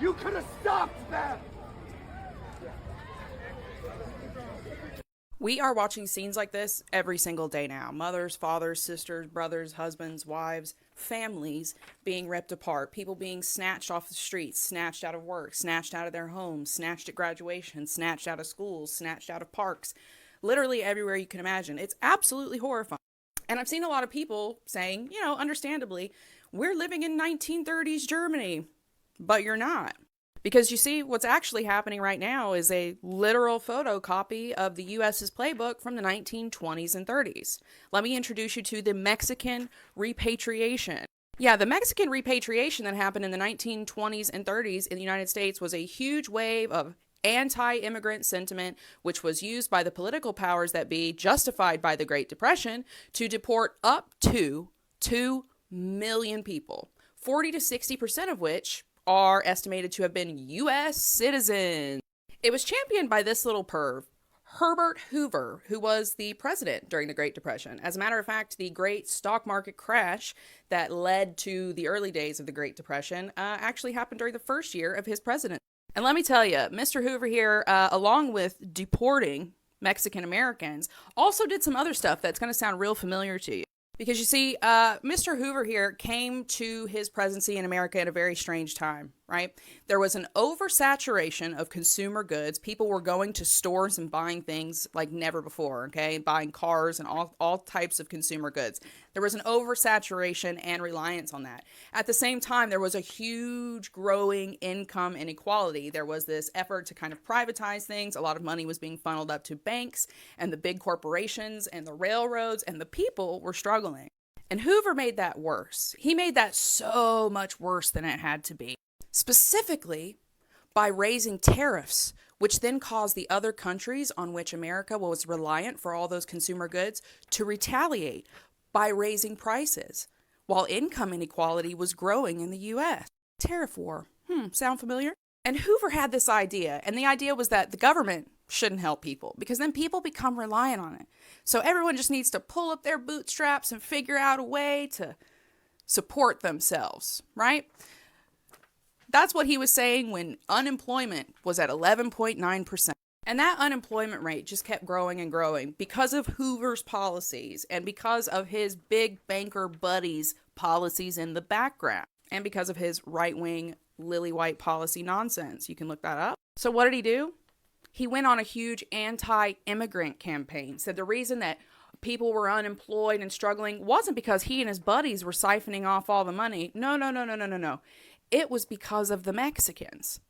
You could have stopped them! We are watching scenes like this every single day now. Mothers, fathers, sisters, brothers, husbands, wives, families being ripped apart. People being snatched off the streets, snatched out of work, snatched out of their homes, snatched at graduation, snatched out of schools, snatched out of parks. Literally everywhere you can imagine. It's absolutely horrifying. And I've seen a lot of people saying, understandably, we're living in 1930s Germany. But you're not. Because you see, what's actually happening right now is a literal photocopy of the US's playbook from the 1920s and 30s. Let me introduce you to the Mexican repatriation. Yeah, the Mexican repatriation that happened in the 1920s and 30s in the United States was a huge wave of anti-immigrant sentiment, which was used by the political powers that be, justified by the Great Depression, to deport up to 2 million people, 40 to 60% of which are estimated to have been U.S. citizens. It was championed by this little perv, Herbert Hoover, who was the president during the Great Depression. As a matter of fact, the great stock market crash that led to the early days of the Great Depression actually happened during the first year of his presidency. And let me tell you, Mr. Hoover here, along with deporting Mexican Americans, also did some other stuff that's going to sound real familiar to you. Because you see, Mr. Hoover here came to his presidency in America at a very strange time, right? There was an oversaturation of consumer goods. People were going to stores and buying things like never before, okay? Buying cars and all types of consumer goods. There was an oversaturation and reliance on that. At the same time, there was a huge growing income inequality. There was this effort to kind of privatize things. A lot of money was being funneled up to banks and the big corporations and the railroads, and the people were struggling. And Hoover made that worse. He made that so much worse than it had to be. Specifically by raising tariffs, which then caused the other countries on which America was reliant for all those consumer goods to retaliate by raising prices, while income inequality was growing in the U.S. Tariff war. Sound familiar? And Hoover had this idea, and the idea was that the government shouldn't help people because then people become reliant on it. So everyone just needs to pull up their bootstraps and figure out a way to support themselves, right? That's what he was saying when unemployment was at 11.9%. And that unemployment rate just kept growing and growing because of Hoover's policies and because of his big banker buddies' policies in the background and because of his right-wing lily white policy nonsense. You can look that up. So what did he do? He went on a huge anti-immigrant campaign. Said the reason that people were unemployed and struggling wasn't because he and his buddies were siphoning off all the money. No. It was because of the Mexicans.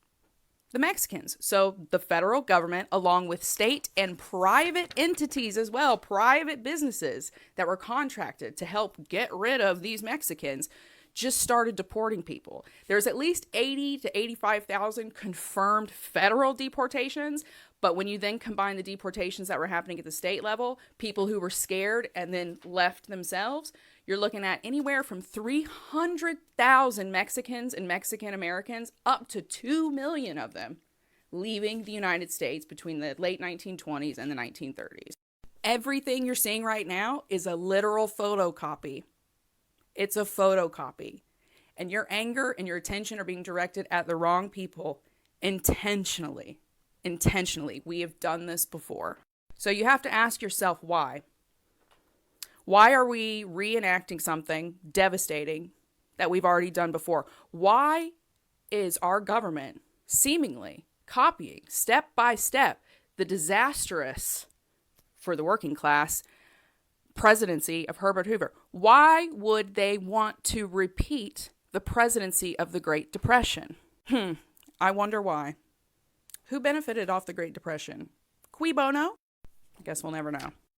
The Mexicans. So the federal government, along with state and private entities as well, private businesses that were contracted to help get rid of these Mexicans, just started deporting people. There's at least 80 to 85,000 confirmed federal deportations, but when you then combine the deportations that were happening at the state level, people who were scared and then left themselves, you're looking at anywhere from 300,000 Mexicans and Mexican Americans up to 2 million of them leaving the United States between the late 1920s and the 1930s. Everything you're seeing right now is a literal photocopy. It's a photocopy. And your anger and your attention are being directed at the wrong people intentionally. Intentionally. We have done this before. So you have to ask yourself why. Why are we reenacting something devastating that we've already done before? Why is our government seemingly copying step by step the disastrous, for the working class, presidency of Herbert Hoover? Why would they want to repeat the presidency of the Great Depression? I wonder why. Who benefited off the Great Depression? Cui bono? I guess we'll never know.